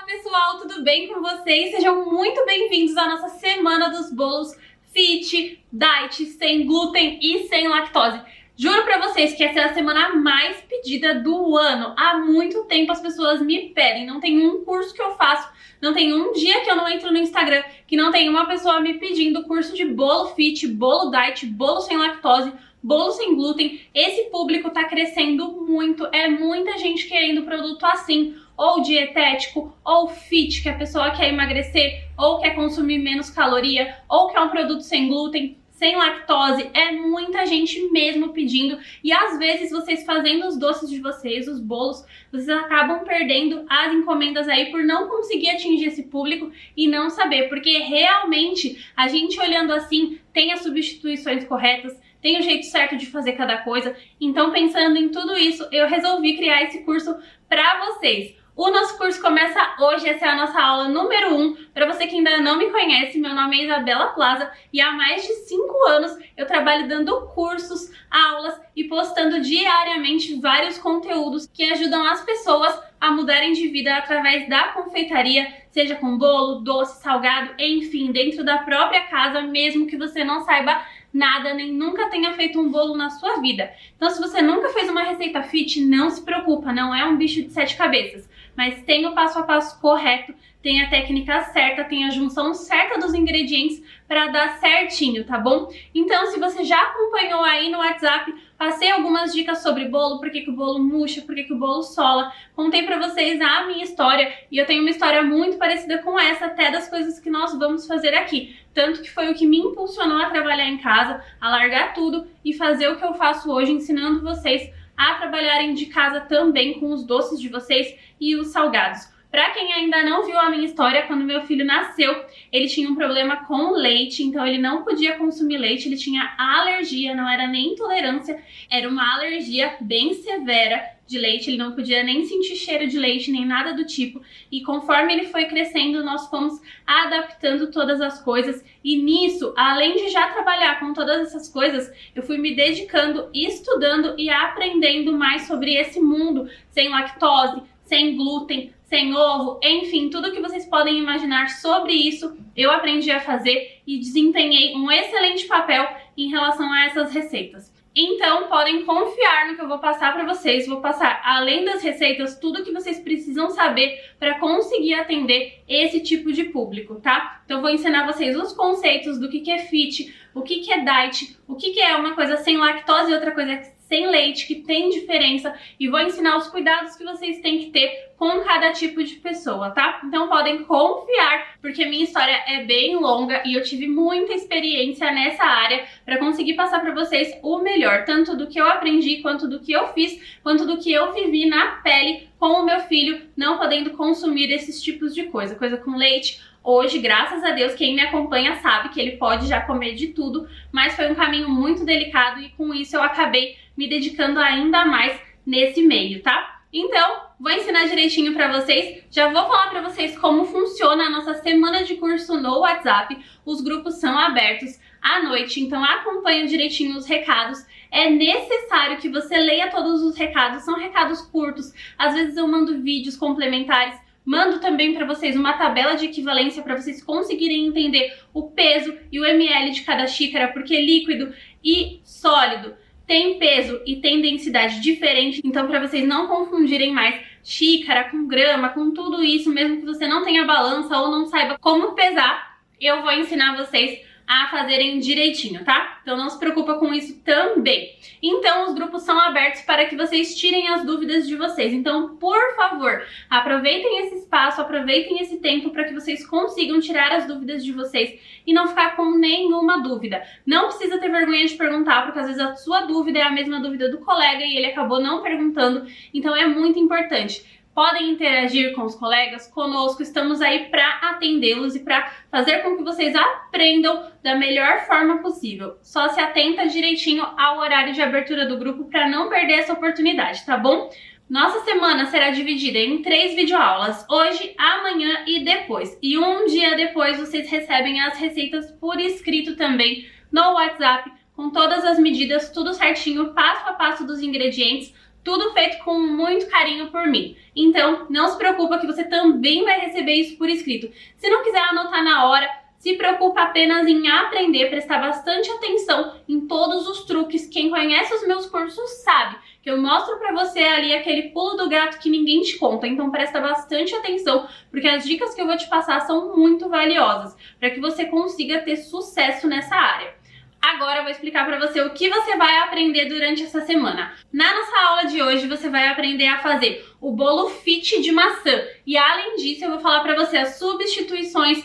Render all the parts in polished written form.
pessoal, tudo bem com vocês? Sejam muito bem-vindos à nossa semana dos bolos fit, diet, sem glúten e sem lactose. Juro pra vocês que essa é a semana mais pedida do ano. Há muito tempo as pessoas me pedem, não tem um curso que eu faço, não tem um dia que eu não entro no Instagram que não tem uma pessoa me pedindo curso de bolo fit, bolo diet, bolo sem lactose, bolo sem glúten. Esse público tá crescendo muito, é muita gente querendo produto assim, ou dietético, ou fit, que a pessoa quer emagrecer, ou quer consumir menos caloria, ou quer um produto sem glúten, sem lactose. É muita gente mesmo pedindo, e às vezes vocês fazendo os doces de vocês, os bolos, vocês acabam perdendo as encomendas aí por não conseguir atingir esse público e não saber, porque realmente a gente olhando assim tem as substituições corretas, tem o jeito certo de fazer cada coisa. Então, pensando em tudo isso, eu resolvi criar esse curso para vocês. O nosso curso começa hoje, essa é a nossa aula número 1. Para você que ainda não me conhece, meu nome é Isabela Plaza e há mais de 5 anos eu trabalho dando cursos, aulas e postando diariamente vários conteúdos que ajudam as pessoas a mudarem de vida através da confeitaria, seja com bolo, doce, salgado, enfim, dentro da própria casa, mesmo que você não saiba nada, nem nunca tenha feito um bolo na sua vida. Então, se você nunca fez uma receita fit, não se preocupa, não é um bicho de 7 cabeças, mas tem o passo a passo correto, tem a técnica certa, tem a junção certa dos ingredientes para dar certinho, tá bom? Então, se você já acompanhou aí no WhatsApp, passei algumas dicas sobre bolo, por que o bolo murcha, por que o bolo sola, contei pra vocês a minha história, e eu tenho uma história muito parecida com essa, até das coisas que nós vamos fazer aqui. Tanto que foi o que me impulsionou a trabalhar em casa, a largar tudo e fazer o que eu faço hoje, ensinando vocês a trabalharem de casa também com os doces de vocês e os salgados. Pra quem ainda não viu a minha história, quando meu filho nasceu, ele tinha um problema com leite, então ele não podia consumir leite, ele tinha alergia, não era nem intolerância, era uma alergia bem severa de leite, ele não podia nem sentir cheiro de leite, nem nada do tipo, e conforme ele foi crescendo, nós fomos adaptando todas as coisas, e nisso, além de já trabalhar com todas essas coisas, eu fui me dedicando, estudando e aprendendo mais sobre esse mundo sem lactose, sem glúten, sem ovo, enfim, tudo que vocês podem imaginar sobre isso, eu aprendi a fazer e desempenhei um excelente papel em relação a essas receitas. Então, podem confiar no que eu vou passar para vocês. Vou passar, além das receitas, tudo que vocês precisam saber para conseguir atender esse tipo de público, tá? Então, vou ensinar vocês os conceitos do que é fit, o que é diet, o que é uma coisa sem lactose e outra coisa sem leite, que tem diferença, e vou ensinar os cuidados que vocês têm que ter com cada tipo de pessoa, tá? Então podem confiar, porque minha história é bem longa e eu tive muita experiência nessa área para conseguir passar para vocês o melhor, tanto do que eu aprendi, quanto do que eu fiz, quanto do que eu vivi na pele com o meu filho, não podendo consumir esses tipos de coisa com leite. Hoje, graças a Deus, quem me acompanha sabe que ele pode já comer de tudo, mas foi um caminho muito delicado e com isso eu acabei me dedicando ainda mais nesse meio, tá? Então, vou ensinar direitinho pra vocês, já vou falar pra vocês como funciona a nossa semana de curso no WhatsApp. Os grupos são abertos à noite, então acompanhe direitinho os recados. É necessário que você leia todos os recados, são recados curtos, às vezes eu mando vídeos complementares. Mando também para vocês uma tabela de equivalência para vocês conseguirem entender o peso e o ml de cada xícara, porque líquido e sólido tem peso e tem densidade diferente, então para vocês não confundirem mais xícara com grama, com tudo isso, mesmo que você não tenha balança ou não saiba como pesar, eu vou ensinar vocês a fazerem direitinho, tá? Então não se preocupa com isso também. Então os grupos são abertos para que vocês tirem as dúvidas de vocês. Então, por favor, aproveitem esse espaço, aproveitem esse tempo para que vocês consigam tirar as dúvidas de vocês e não ficar com nenhuma dúvida. Não precisa ter vergonha de perguntar, porque às vezes a sua dúvida é a mesma dúvida do colega e ele acabou não perguntando. Então é muito importante. Podem interagir com os colegas, conosco, estamos aí para atendê-los e para fazer com que vocês aprendam da melhor forma possível. Só se atenta direitinho ao horário de abertura do grupo para não perder essa oportunidade, tá bom? Nossa semana será dividida em 3 videoaulas, hoje, amanhã e depois. E um dia depois vocês recebem as receitas por escrito também no WhatsApp, com todas as medidas, tudo certinho, passo a passo dos ingredientes, tudo feito com muito carinho por mim. Então, não se preocupa que você também vai receber isso por escrito. Se não quiser anotar na hora, se preocupa apenas em aprender, prestar bastante atenção em todos os truques. Quem conhece os meus cursos sabe que eu mostro pra você ali aquele pulo do gato que ninguém te conta. Então presta bastante atenção, porque as dicas que eu vou te passar são muito valiosas para que você consiga ter sucesso nessa área. Agora eu vou explicar para você o que você vai aprender durante essa semana. Na nossa aula de hoje você vai aprender a fazer o bolo fit de maçã. E além disso eu vou falar para você as substituições,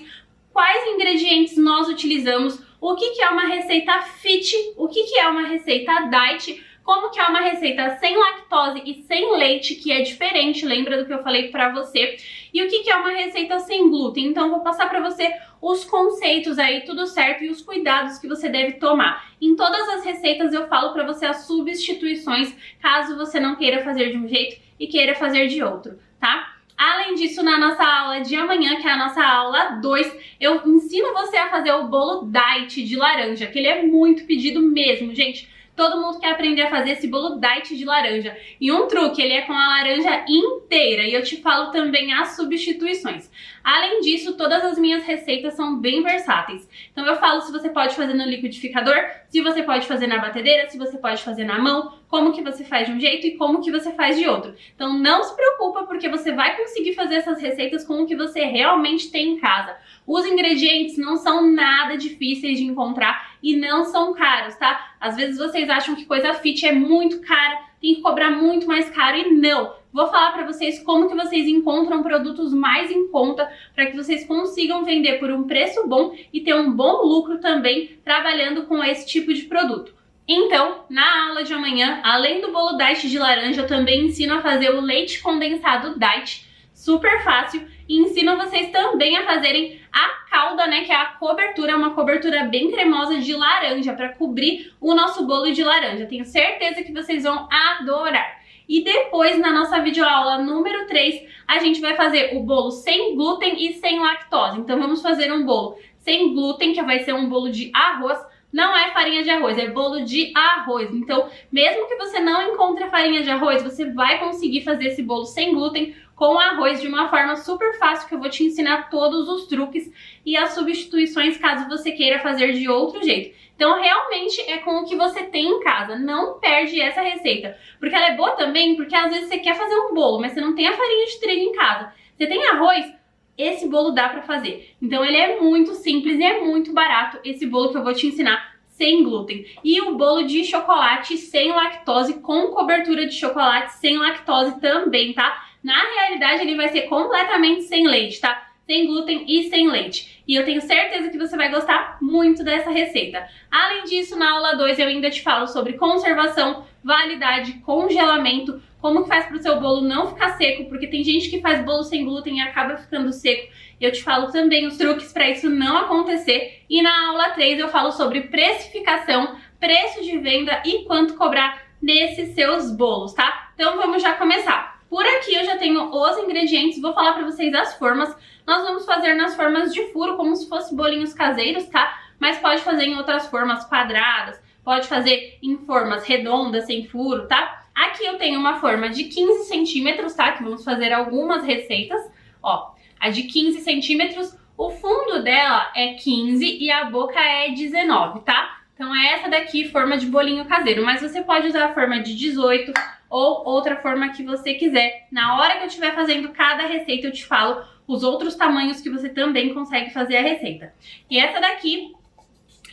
quais ingredientes nós utilizamos, o que é uma receita fit, o que é uma receita diet, como que é uma receita sem lactose e sem leite, que é diferente, lembra do que eu falei pra você, e o que é uma receita sem glúten. Então eu vou passar pra você os conceitos aí, tudo certo, e os cuidados que você deve tomar. Em todas as receitas eu falo pra você as substituições, caso você não queira fazer de um jeito e queira fazer de outro, tá? Além disso, na nossa aula de amanhã, que é a nossa aula 2, eu ensino você a fazer o bolo diet de laranja, que ele é muito pedido mesmo, gente. Todo mundo quer aprender a fazer esse bolo diet de laranja. E um truque, ele é com a laranja inteira. E eu te falo também as substituições. Além disso, todas as minhas receitas são bem versáteis. Então eu falo se você pode fazer no liquidificador, se você pode fazer na batedeira, se você pode fazer na mão, como que você faz de um jeito e como que você faz de outro. Então não se preocupa, porque você vai conseguir fazer essas receitas com o que você realmente tem em casa. Os ingredientes não são nada difíceis de encontrar e não são caros, tá? Às vezes vocês acham que coisa fit é muito cara, tem que cobrar muito mais caro, e não! Vou falar pra vocês como que vocês encontram produtos mais em conta para que vocês consigam vender por um preço bom e ter um bom lucro também trabalhando com esse tipo de produto. Então, na aula de amanhã, além do bolo diet de laranja, eu também ensino a fazer o leite condensado diet, super fácil, e ensino vocês também a fazerem a calda, né, que é a cobertura, uma cobertura bem cremosa de laranja para cobrir o nosso bolo de laranja. Tenho certeza que vocês vão adorar. E depois, na nossa videoaula número 3, a gente vai fazer o bolo sem glúten e sem lactose. Então vamos fazer um bolo sem glúten, que vai ser um bolo de arroz. Não é farinha de arroz, é bolo de arroz. Então, mesmo que você não encontre a farinha de arroz, você vai conseguir fazer esse bolo sem glúten com arroz de uma forma super fácil, que eu vou te ensinar todos os truques e as substituições caso você queira fazer de outro jeito. Então, realmente é com o que você tem em casa. Não perde essa receita, porque ela é boa também, porque às vezes você quer fazer um bolo, mas você não tem a farinha de trigo em casa. Você tem arroz, esse bolo dá pra fazer. Então ele é muito simples e é muito barato, esse bolo que eu vou te ensinar sem glúten. E o bolo de chocolate sem lactose, com cobertura de chocolate sem lactose também, tá? Na realidade ele vai ser completamente sem leite, tá? Sem glúten e sem leite. E eu tenho certeza que você vai gostar muito dessa receita. Além disso, na aula 2 eu ainda te falo sobre conservação, validade, congelamento, como que faz para o seu bolo não ficar seco, porque tem gente que faz bolo sem glúten e acaba ficando seco. Eu te falo também os truques para isso não acontecer. E na aula 3 eu falo sobre precificação, preço de venda e quanto cobrar nesses seus bolos, tá? Então vamos já começar. Por aqui eu já tenho os ingredientes, vou falar para vocês as formas. Nós vamos fazer nas formas de furo, como se fossem bolinhos caseiros, tá? Mas pode fazer em outras formas quadradas, pode fazer em formas redondas, sem furo, tá? Aqui eu tenho uma forma de 15 centímetros, tá? Que vamos fazer algumas receitas. Ó, a de 15 centímetros, o fundo dela é 15 e a boca é 19, tá? Então é essa daqui, forma de bolinho caseiro, mas você pode usar a forma de 18 ou outra forma que você quiser. Na hora que eu estiver fazendo cada receita, eu te falo os outros tamanhos que você também consegue fazer a receita. E essa daqui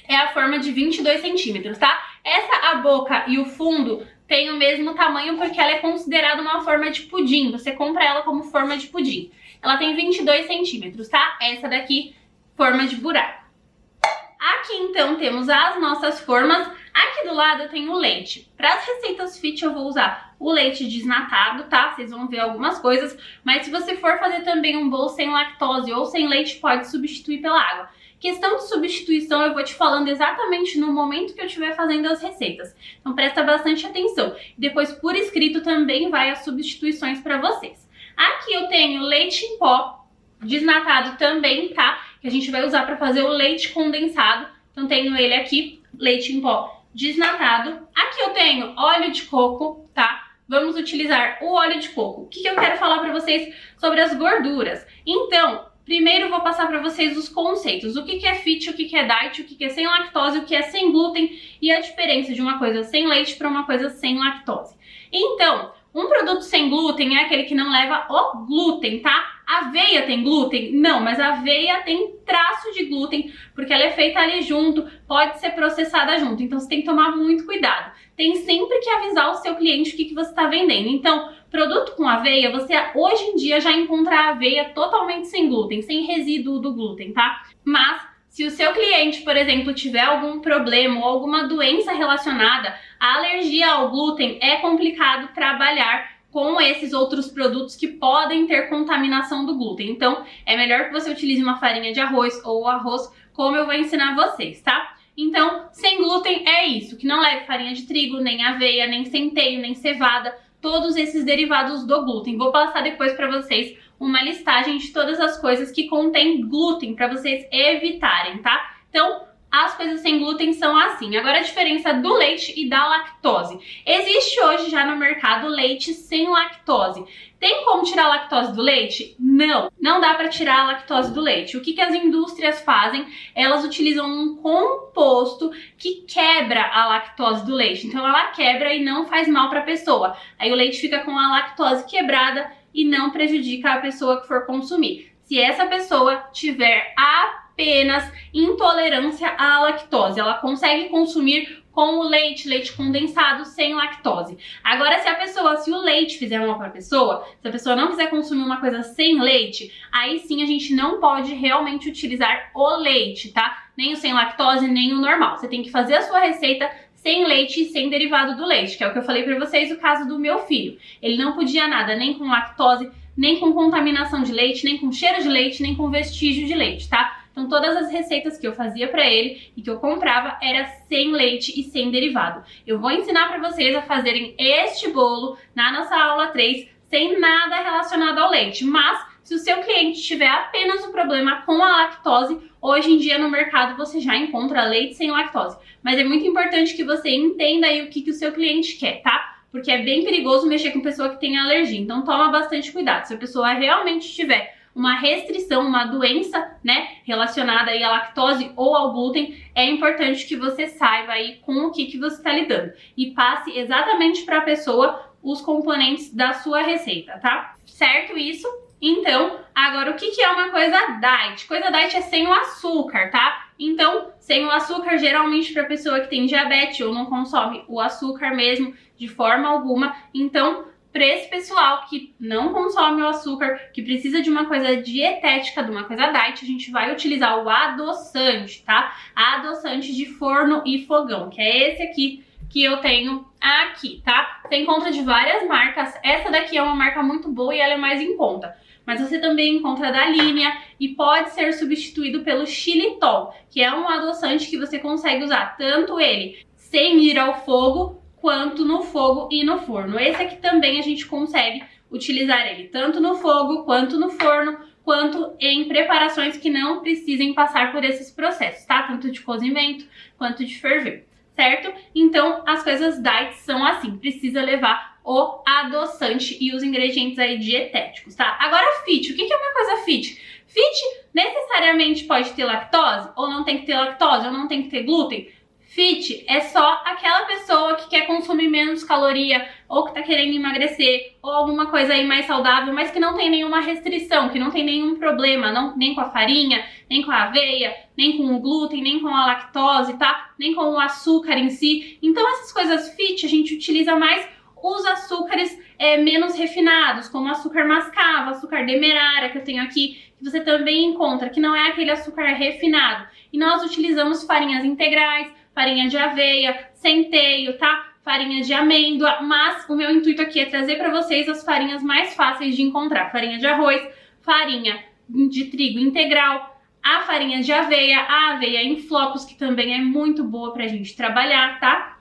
é a forma de 22 centímetros, tá? Essa, a boca e o fundo, tem o mesmo tamanho porque ela é considerada uma forma de pudim. Você compra ela como forma de pudim. Ela tem 22 centímetros, tá? Essa daqui, forma de buraco. Aqui então temos as nossas formas. Aqui do lado eu tenho o leite. Para as receitas fit eu vou usar o leite desnatado, tá? Vocês vão ver algumas coisas, mas se você for fazer também um bolo sem lactose ou sem leite, pode substituir pela água. Questão de substituição eu vou te falando exatamente no momento que eu estiver fazendo as receitas. Então presta bastante atenção. Depois por escrito também vai as substituições para vocês. Aqui eu tenho leite em pó, desnatado também, tá? Que a gente vai usar para fazer o leite condensado. Então tenho ele aqui, leite em pó desnatado. Aqui eu tenho óleo de coco, tá? vamos utilizar o óleo de coco. O que eu quero falar para vocês sobre as gorduras? Então, primeiro eu vou passar para vocês os conceitos. O que é fit, o que é diet, o que é sem lactose, o que é sem glúten e a diferença de uma coisa sem leite para uma coisa sem lactose. Então, um produto sem glúten é aquele que não leva o glúten, tá? Aveia tem glúten? Não, mas a aveia tem traço de glúten, porque ela é feita ali junto, pode ser processada junto, então você tem que tomar muito cuidado. Tem sempre que avisar o seu cliente o que você está vendendo. Então, produto com aveia, você hoje em dia já encontra a aveia totalmente sem glúten, sem resíduo do glúten, tá? Mas se o seu cliente, por exemplo, tiver algum problema ou alguma doença relacionada à alergia ao glúten, é complicado trabalhar com esses outros produtos que podem ter contaminação do glúten. Então, é melhor que você utilize uma farinha de arroz ou arroz, como eu vou ensinar vocês, tá? Então, sem glúten é isso, que não leve farinha de trigo, nem aveia, nem centeio, nem cevada, todos esses derivados do glúten. Vou passar depois para vocês uma listagem de todas as coisas que contêm glúten para vocês evitarem, tá? Então, as coisas sem glúten são assim. Agora a diferença do leite e da lactose. Existe hoje já no mercado leite sem lactose. Tem como tirar a lactose do leite? Não, não dá para tirar a lactose do leite. O que as indústrias fazem? Elas utilizam um composto que quebra a lactose do leite. Então ela quebra e não faz mal para a pessoa. Aí o leite fica com a lactose quebrada e não prejudica a pessoa que for consumir. Se essa pessoa tiver apenas intolerância à lactose, ela consegue consumir com o leite condensado sem lactose. Agora, se o leite fizer mal para a pessoa, se a pessoa não quiser consumir uma coisa sem leite, aí sim a gente não pode realmente utilizar o leite, tá? Nem o sem lactose, nem o normal. Você tem que fazer a sua receita sem leite e sem derivado do leite, que é o que eu falei para vocês, o caso do meu filho. Ele não podia nada, nem com lactose, nem com contaminação de leite, nem com cheiro de leite, nem com vestígio de leite, tá? Então todas as receitas que eu fazia para ele e que eu comprava era sem leite e sem derivado. Eu vou ensinar para vocês a fazerem este bolo na nossa aula 3 sem nada relacionado ao leite, mas se o seu cliente tiver apenas o problema com a lactose, hoje em dia no mercado você já encontra leite sem lactose. Mas é muito importante que você entenda aí o que o seu cliente quer, tá? Porque é bem perigoso mexer com pessoa que tem alergia, então toma bastante cuidado. Se a pessoa realmente tiver uma restrição, uma doença, né, relacionada aí à lactose ou ao glúten, é importante que você saiba aí com o que você está lidando e passe exatamente para a pessoa os componentes da sua receita, tá? Certo isso? Então, agora o que é uma coisa diet? Coisa diet é sem o açúcar, tá? Então, sem o açúcar, geralmente para pessoa que tem diabetes ou não consome o açúcar mesmo de forma alguma, então para esse pessoal que não consome o açúcar, que precisa de uma coisa dietética, de uma coisa diet, a gente vai utilizar o adoçante, tá? Adoçante de forno e fogão, que é esse aqui que eu tenho aqui, tá? Você encontra de várias marcas, essa daqui é uma marca muito boa e ela é mais em conta. Mas você também encontra da linha e pode ser substituído pelo xilitol, que é um adoçante que você consegue usar tanto ele sem ir ao fogo, quanto no fogo e no forno. Esse aqui também a gente consegue utilizar ele tanto no fogo, quanto no forno, quanto em preparações que não precisem passar por esses processos, tá? Tanto de cozimento, quanto de ferver, certo? Então, as coisas diet são assim, precisa levar o adoçante e os ingredientes aí dietéticos, tá? Agora, fit, o que é uma coisa fit? Fit necessariamente pode ter lactose, ou não tem que ter lactose, ou não tem que ter glúten? Fit é só aquela pessoa que quer consumir menos caloria ou que tá querendo emagrecer ou alguma coisa aí mais saudável, mas que não tem nenhuma restrição, que não tem nenhum problema, nem com a farinha, nem com a aveia, nem com o glúten, nem com a lactose, tá? Nem com o açúcar em si. Então essas coisas fit a gente utiliza mais os açúcares menos refinados, como açúcar mascavo, açúcar demerara que eu tenho aqui, que você também encontra, que não é aquele açúcar refinado. E nós utilizamos farinhas integrais, farinha de aveia, centeio, tá? Farinha de amêndoa, mas o meu intuito aqui é trazer para vocês as farinhas mais fáceis de encontrar. Farinha de arroz, farinha de trigo integral, a farinha de aveia, a aveia em flocos, que também é muito boa pra gente trabalhar, tá?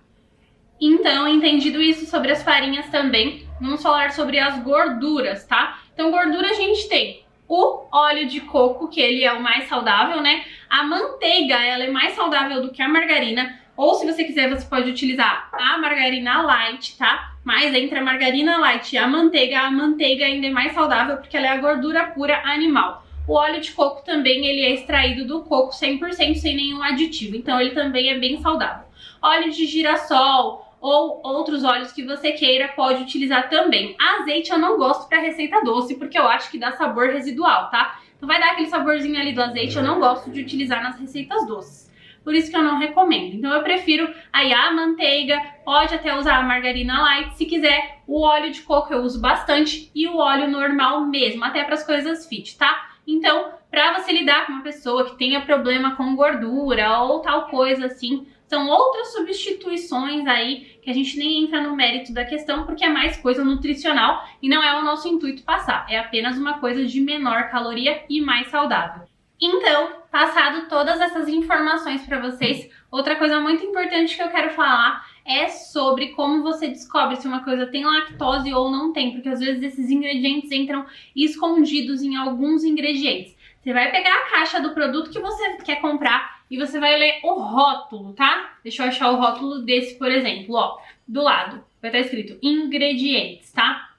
Então, entendido isso sobre as farinhas também, vamos falar sobre as gorduras, tá? Então, gordura a gente tem o óleo de coco, que ele é o mais saudável, né? A manteiga, ela é mais saudável do que a margarina. Ou se você quiser, você pode utilizar a margarina light, tá? Mas entre a margarina light e a manteiga ainda é mais saudável porque ela é a gordura pura animal. O óleo de coco também, ele é extraído do coco 100% sem nenhum aditivo, então ele também é bem saudável. Óleo de girassol ou outros óleos que você queira, pode utilizar também. Azeite eu não gosto para receita doce porque eu acho que dá sabor residual, tá? Então vai dar aquele saborzinho ali do azeite, eu não gosto de utilizar nas receitas doces. Por isso que eu não recomendo. Então eu prefiro aí a manteiga, pode até usar a margarina light, se quiser o óleo de coco eu uso bastante e o óleo normal mesmo, até para as coisas fit, tá? Então, para você lidar com uma pessoa que tenha problema com gordura ou tal coisa assim, são outras substituições aí que a gente nem entra no mérito da questão porque é mais coisa nutricional e não é o nosso intuito passar, é apenas uma coisa de menor caloria e mais saudável. Então, passado todas essas informações para vocês, outra coisa muito importante que eu quero falar é sobre como você descobre se uma coisa tem lactose ou não tem, porque às vezes esses ingredientes entram escondidos em alguns ingredientes. Você vai pegar a caixa do produto que você quer comprar e você vai ler o rótulo, tá? Deixa eu achar o rótulo desse, por exemplo, ó, do lado vai estar escrito ingredientes, tá?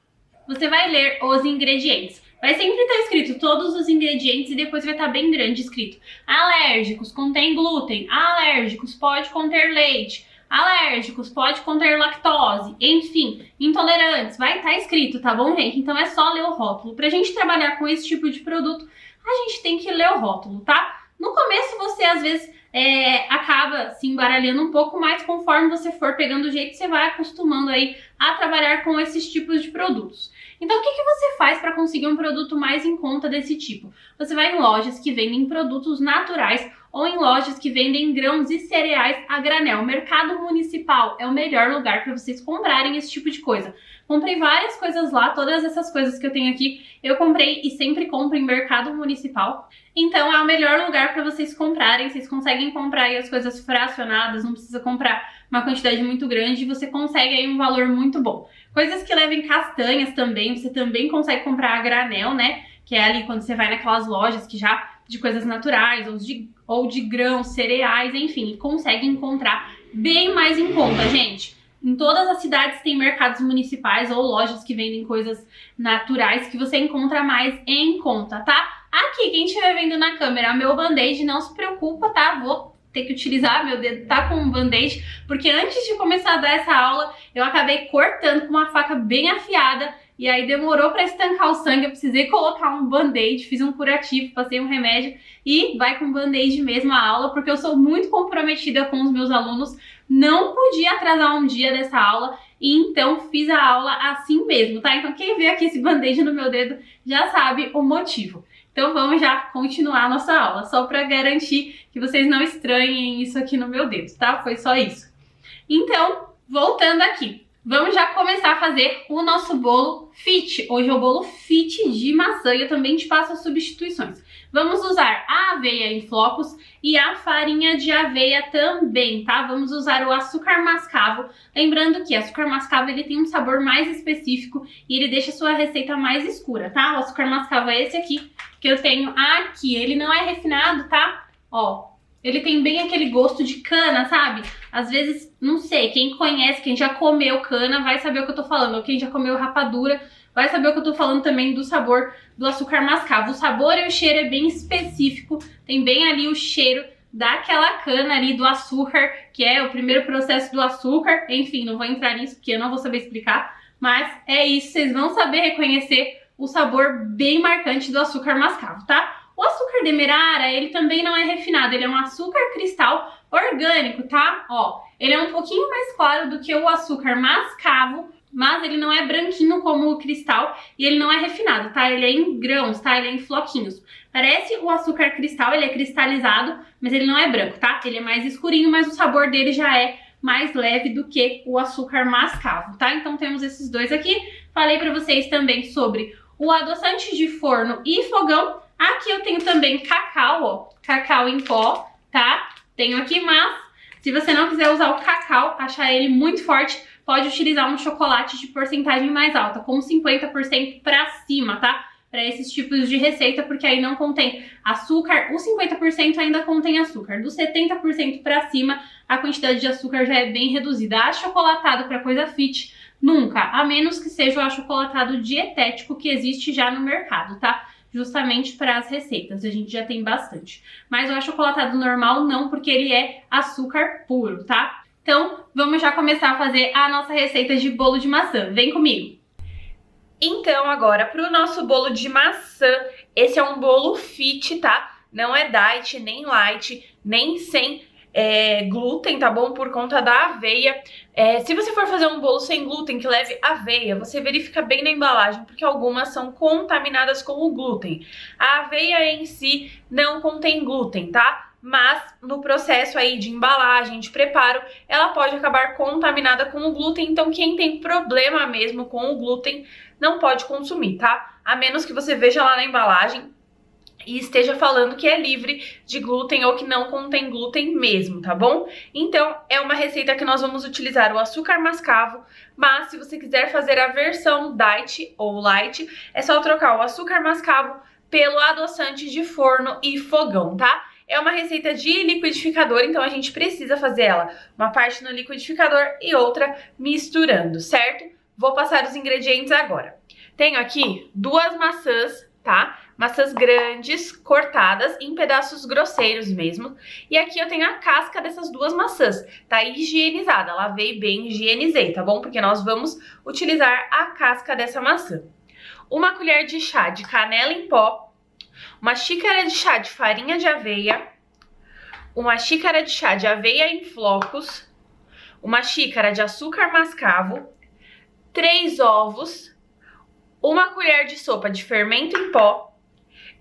Você vai ler os ingredientes. Vai sempre estar escrito todos os ingredientes e depois vai estar bem grande escrito alérgicos, contém glúten, alérgicos, pode conter leite, alérgicos, pode conter lactose, enfim, intolerantes, vai estar escrito, tá bom, gente? Então é só ler o rótulo. Pra gente trabalhar com esse tipo de produto, a gente tem que ler o rótulo, tá? No começo você às vezes acaba se embaralhando um pouco, mas conforme você for pegando o jeito, você vai acostumando aí a trabalhar com esses tipos de produtos. Então o que você faz para conseguir um produto mais em conta desse tipo? Você vai em lojas que vendem produtos naturais ou em lojas que vendem grãos e cereais a granel. O mercado municipal é o melhor lugar para vocês comprarem esse tipo de coisa. Comprei várias coisas lá, todas essas coisas que eu tenho aqui, eu comprei e sempre compro em mercado municipal. Então é o melhor lugar para vocês comprarem, vocês conseguem comprar aí as coisas fracionadas, não precisa comprar uma quantidade muito grande e você consegue aí um valor muito bom. Coisas que levem castanhas também, você também consegue comprar a granel, né? Que é ali quando você vai naquelas lojas que já de coisas naturais ou de grãos, cereais, enfim, consegue encontrar bem mais em conta, gente. Em todas as cidades tem mercados municipais ou lojas que vendem coisas naturais que você encontra mais em conta, tá? Aqui, quem estiver vendo na câmera, meu band-aid, não se preocupa, tá? Vou ter que utilizar, meu dedo tá com um band-aid, porque antes de começar a dar essa aula, eu acabei cortando com uma faca bem afiada, e aí demorou para estancar o sangue, eu precisei colocar um band-aid, fiz um curativo, passei um remédio, e vai com band-aid mesmo a aula, porque eu sou muito comprometida com os meus alunos, não podia atrasar um dia dessa aula, e então fiz a aula assim mesmo, tá? Então quem vê aqui esse band-aid no meu dedo já sabe o motivo. Então vamos já continuar a nossa aula, só para garantir que vocês não estranhem isso aqui no meu dedo, tá? Foi só isso. Então, voltando aqui, vamos já começar a fazer o nosso bolo fit. Hoje é o bolo fit de maçã e eu também te passo as substituições. Vamos usar a aveia em flocos e a farinha de aveia também, tá? Vamos usar o açúcar mascavo. Lembrando que açúcar mascavo ele tem um sabor mais específico e ele deixa a sua receita mais escura, tá? O açúcar mascavo é esse aqui que eu tenho aqui. Ele não é refinado, tá? Ó, ele tem bem aquele gosto de cana, sabe? Às vezes, não sei, quem conhece, quem já comeu cana vai saber o que eu tô falando. Ou quem já comeu rapadura vai saber o que eu tô falando também do sabor do açúcar mascavo. O sabor e o cheiro é bem específico, tem bem ali o cheiro daquela cana ali do açúcar, que é o primeiro processo do açúcar. Enfim, não vou entrar nisso porque eu não vou saber explicar, mas é isso, vocês vão saber reconhecer o sabor bem marcante do açúcar mascavo, tá? O açúcar demerara, ele também não é refinado, ele é um açúcar cristal orgânico, tá? Ó, ele é um pouquinho mais claro do que o açúcar mascavo, mas ele não é branquinho como o cristal e ele não é refinado, tá? Ele é em grãos, tá? Ele é em floquinhos. Parece o açúcar cristal, ele é cristalizado, mas ele não é branco, tá? Ele é mais escurinho, mas o sabor dele já é mais leve do que o açúcar mascavo, tá? Então temos esses dois aqui. Falei pra vocês também sobre o adoçante de forno e fogão. Aqui eu tenho também cacau, ó, cacau em pó, tá? Tenho aqui, mas se você não quiser usar o cacau, achar ele muito forte, pode utilizar um chocolate de porcentagem mais alta, com 50% pra cima, tá? para esses tipos de receita, porque aí não contém açúcar. Os 50% ainda contém açúcar. Dos 70% para cima, a quantidade de açúcar já é bem reduzida. Achocolatado para coisa fit, nunca, a menos que seja o achocolatado dietético que existe já no mercado, tá? Justamente para as receitas, a gente já tem bastante. Mas o achocolatado normal não, porque ele é açúcar puro, tá? Então, vamos já começar a fazer a nossa receita de bolo de maçã. Vem comigo! Então, agora, para o nosso bolo de maçã, esse é um bolo fit, tá? Não é diet, nem light, nem sem glúten, tá bom? Por conta da aveia. Se você for fazer um bolo sem glúten que leve aveia, você verifica bem na embalagem, porque algumas são contaminadas com o glúten. A aveia em si não contém glúten, tá? Mas no processo aí de embalagem, de preparo, ela pode acabar contaminada com o glúten. Então quem tem problema mesmo com o glúten não pode consumir, tá? A menos que você veja lá na embalagem e esteja falando que é livre de glúten ou que não contém glúten mesmo, tá bom? Então, é uma receita que nós vamos utilizar o açúcar mascavo, mas se você quiser fazer a versão diet ou light, é só trocar o açúcar mascavo pelo adoçante de forno e fogão, tá? É uma receita de liquidificador, então a gente precisa fazer ela uma parte no liquidificador e outra misturando, certo? Vou passar os ingredientes agora. Tenho aqui 2 maçãs, tá? Maçãs grandes, cortadas em pedaços grosseiros mesmo. E aqui eu tenho a casca dessas 2 maçãs, tá higienizada, lavei bem, higienizei, tá bom? Porque nós vamos utilizar a casca dessa maçã. 1 colher de chá de canela em pó, 1 xícara de chá de farinha de aveia, 1 xícara de chá de aveia em flocos, 1 xícara de açúcar mascavo, 3 ovos, 1 colher de sopa de fermento em pó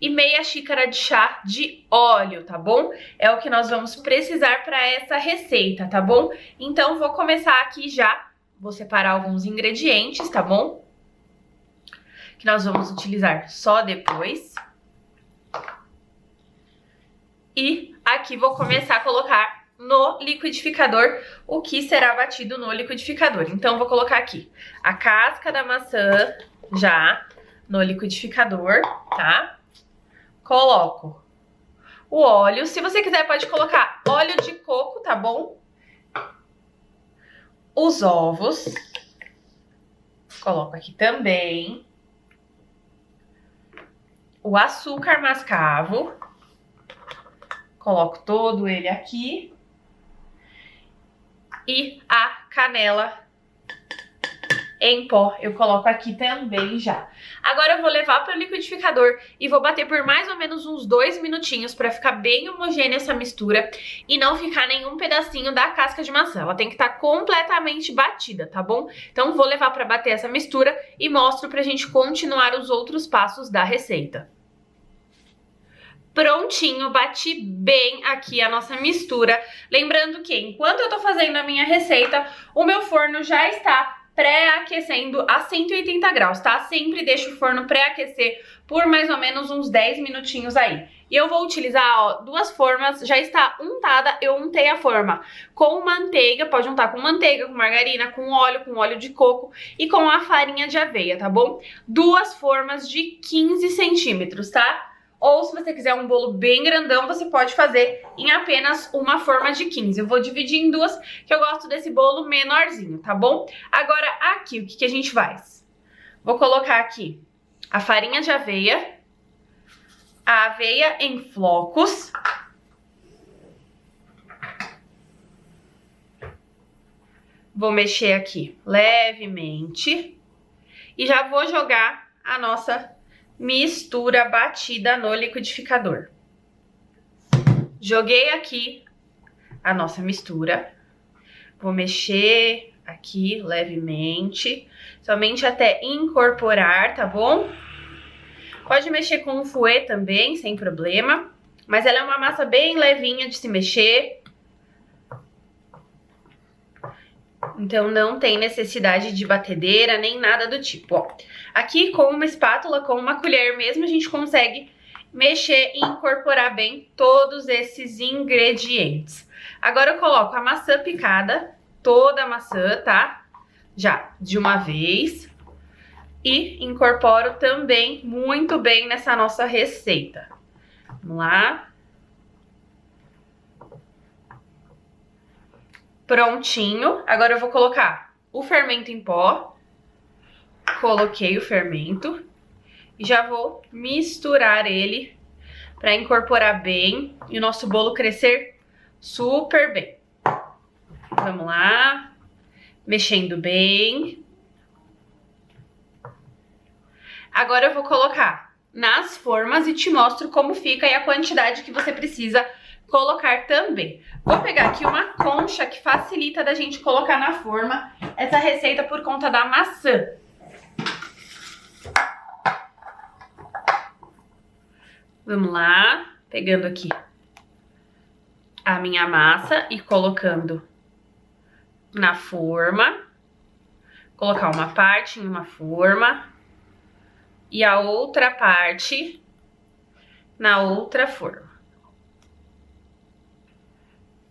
e meia xícara de chá de óleo, tá bom? É o que nós vamos precisar para essa receita, tá bom? Então, vou começar aqui já, vou separar alguns ingredientes, tá bom? Que nós vamos utilizar só depois. E aqui vou começar a colocar no liquidificador o que será batido no liquidificador. Então, vou colocar aqui a casca da maçã já no liquidificador, tá? Coloco o óleo. Se você quiser, pode colocar óleo de coco, tá bom? Os ovos. Coloco aqui também. O açúcar mascavo. Coloco todo ele aqui. E a canela em pó, eu coloco aqui também já. Agora eu vou levar para o liquidificador e vou bater por mais ou menos uns 2 minutinhos para ficar bem homogênea essa mistura e não ficar nenhum pedacinho da casca de maçã. Ela tem que estar completamente batida, tá bom? Então vou levar para bater essa mistura e mostro pra gente continuar os outros passos da receita. Prontinho, bati bem aqui a nossa mistura. Lembrando que enquanto eu tô fazendo a minha receita, o meu forno já está pré-aquecendo a 180 graus, tá? Sempre deixo o forno pré-aquecer por mais ou menos uns 10 minutinhos aí. E eu vou utilizar, ó, 2 formas, já está untada, eu untei a forma com manteiga, pode untar com manteiga, com margarina, com óleo de coco e com a farinha de aveia, tá bom? 2 formas de 15 centímetros, tá? Ou se você quiser um bolo bem grandão, você pode fazer em apenas uma forma de 15. Eu vou dividir em 2, que eu gosto desse bolo menorzinho, tá bom? Agora aqui, o que a gente faz? Vou colocar aqui a farinha de aveia, a aveia em flocos, vou mexer aqui levemente e já vou jogar a nossa mistura batida no liquidificador. Joguei aqui a nossa mistura. Vou mexer aqui levemente, somente até incorporar, tá bom? Pode mexer com um fouet também, sem problema. Mas ela é uma massa bem levinha de se mexer. Então não tem necessidade de batedeira nem nada do tipo, ó. Aqui com uma espátula, com uma colher mesmo, a gente consegue mexer e incorporar bem todos esses ingredientes. Agora eu coloco a maçã picada, toda a maçã, tá? Já de uma vez. e incorporo também muito bem nessa nossa receita. Vamos lá. Prontinho. Agora eu vou colocar o fermento em pó. Coloquei o fermento e já vou misturar ele para incorporar bem e o nosso bolo crescer super bem. Vamos lá, mexendo bem. Agora eu vou colocar nas formas e te mostro como fica e a quantidade que você precisa colocar também. Vou pegar aqui uma concha que facilita da gente colocar na forma essa receita por conta da maçã. Vamos lá, pegando aqui a minha massa e colocando na forma. Colocar uma parte em uma forma e a outra parte na outra forma.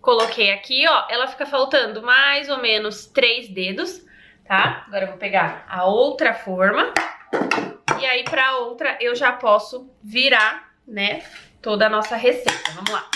Coloquei aqui, ó, ela fica faltando mais ou menos 3 dedos, tá? Agora eu vou pegar a outra forma e aí pra outra eu já posso virar, né, toda a nossa receita. Vamos lá.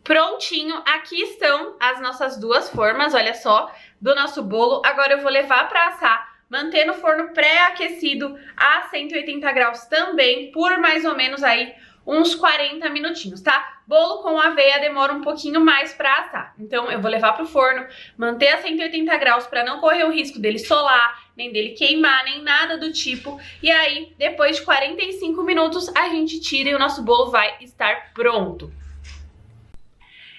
Prontinho, aqui estão as nossas duas formas, olha só, do nosso bolo. Agora eu vou levar para assar, manter no forno pré-aquecido a 180 graus também, por mais ou menos aí uns 40 minutinhos, tá? Bolo com aveia demora um pouquinho mais para assar, então eu vou levar pro forno, manter a 180 graus para não correr o risco dele solar, nem dele queimar, nem nada do tipo. E aí, depois de 45 minutos, a gente tira e o nosso bolo vai estar pronto.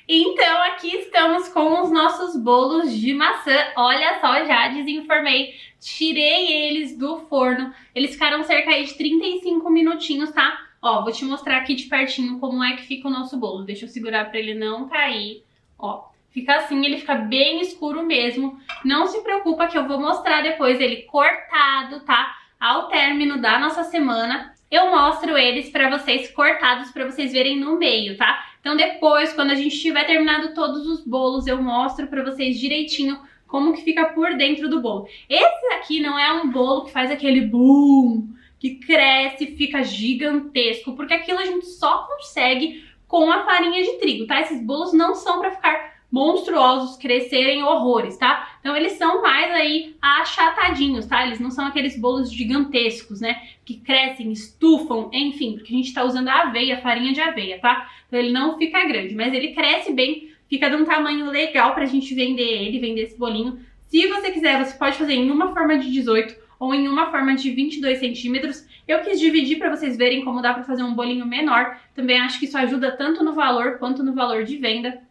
Então, aqui estamos com os nossos bolos de maçã. Olha só, já desenformei, tirei eles do forno. Eles ficaram cerca de 35 minutinhos, tá? Ó, vou te mostrar aqui de pertinho como é que fica o nosso bolo. Deixa eu segurar pra ele não cair. Ó, fica assim, ele fica bem escuro mesmo. Não se preocupa que eu vou mostrar depois ele cortado, tá? Ao término da nossa semana, eu mostro eles pra vocês cortados, pra vocês verem no meio, tá? Então depois, quando a gente tiver terminado todos os bolos, eu mostro pra vocês direitinho como que fica por dentro do bolo. Esse aqui não é um bolo que faz aquele boom, que cresce, fica gigantesco, porque aquilo a gente só consegue com a farinha de trigo, tá? Esses bolos não são pra ficar monstruosos, crescerem horrores, tá? Então eles são mais aí achatadinhos, tá? Eles não são aqueles bolos gigantescos, né? Que crescem, estufam, enfim, porque a gente tá usando a aveia, farinha de aveia, tá? Então ele não fica grande, mas ele cresce bem, fica de um tamanho legal pra gente vender ele, vender esse bolinho. Se você quiser, você pode fazer em uma forma de 18 ou em uma forma de 22 centímetros. Eu quis dividir pra vocês verem como dá pra fazer um bolinho menor. Também acho que isso ajuda tanto no valor quanto no valor de venda.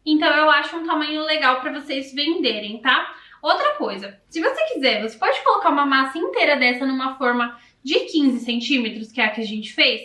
Então eu acho um tamanho legal para vocês venderem, tá? Outra coisa, se você quiser, você pode colocar uma massa inteira dessa numa forma de 15 centímetros, que é a que a gente fez?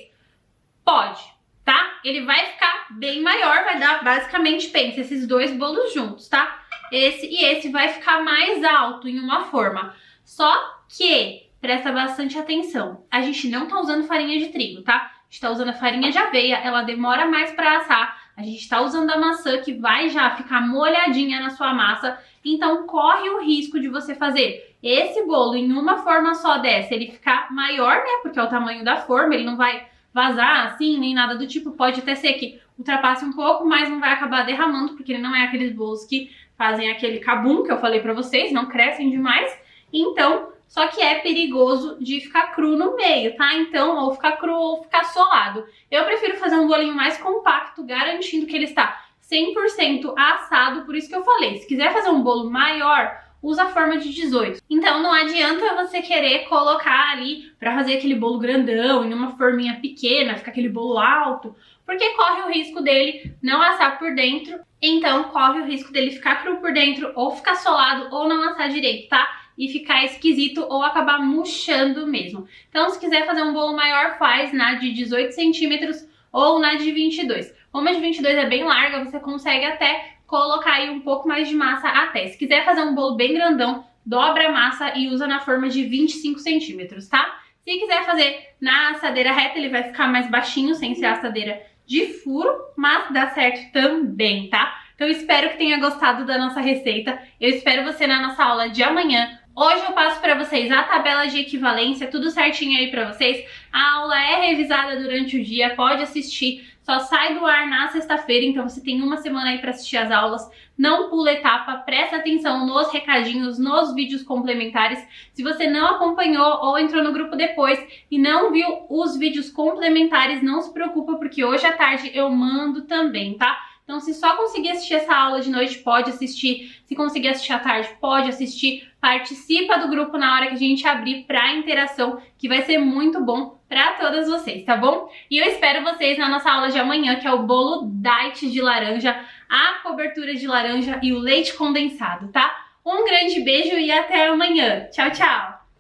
Pode, tá? Ele vai ficar bem maior, vai dar basicamente, pensa, esses dois bolos juntos, tá? Esse e esse vai ficar mais alto em uma forma. Só que, presta bastante atenção, a gente não tá usando farinha de trigo, tá? A gente tá usando a farinha de aveia, ela demora mais para assar. A gente tá usando a maçã que vai já ficar molhadinha na sua massa, então corre o risco de você fazer esse bolo em uma forma só dessa, ele ficar maior, né, porque é o tamanho da forma, ele não vai vazar assim, nem nada do tipo, pode até ser que ultrapasse um pouco, mas não vai acabar derramando, porque ele não é aqueles bolos que fazem aquele cabum que eu falei pra vocês, não crescem demais, então... Só que é perigoso de ficar cru no meio, tá? Então, ou ficar cru ou ficar solado. Eu prefiro fazer um bolinho mais compacto, garantindo que ele está 100% assado, por isso que eu falei. Se quiser fazer um bolo maior, usa a forma de 18. Então, não adianta você querer colocar ali pra fazer aquele bolo grandão em uma forminha pequena, ficar aquele bolo alto, porque corre o risco dele não assar por dentro. Então, corre o risco dele ficar cru por dentro, ou ficar solado, ou não assar direito, tá? E ficar esquisito ou acabar murchando mesmo. Então, se quiser fazer um bolo maior, faz na de 18 centímetros ou na de 22. Como a de 22 é bem larga, você consegue até colocar aí um pouco mais de massa até. Se quiser fazer um bolo bem grandão, dobra a massa e usa na forma de 25 centímetros, tá? Se quiser fazer na assadeira reta, ele vai ficar mais baixinho, sem ser assadeira de furo, mas dá certo também, tá? Então espero que tenha gostado da nossa receita. Eu espero você na nossa aula de amanhã. Hoje eu passo para vocês a tabela de equivalência, tudo certinho aí para vocês. A aula é revisada durante o dia, pode assistir. Só sai do ar na sexta-feira, então você tem uma semana aí para assistir as aulas. Não pula etapa, presta atenção nos recadinhos, nos vídeos complementares. Se você não acompanhou ou entrou no grupo depois e não viu os vídeos complementares, não se preocupa, porque hoje à tarde eu mando também, tá? Então, se só conseguir assistir essa aula de noite, pode assistir. Se conseguir assistir à tarde, pode assistir. Participa do grupo na hora que a gente abrir para interação, que vai ser muito bom para todas vocês, tá bom? E eu espero vocês na nossa aula de amanhã, que é o bolo diet de laranja, a cobertura de laranja e o leite condensado, tá? Um grande beijo e até amanhã. Tchau, tchau!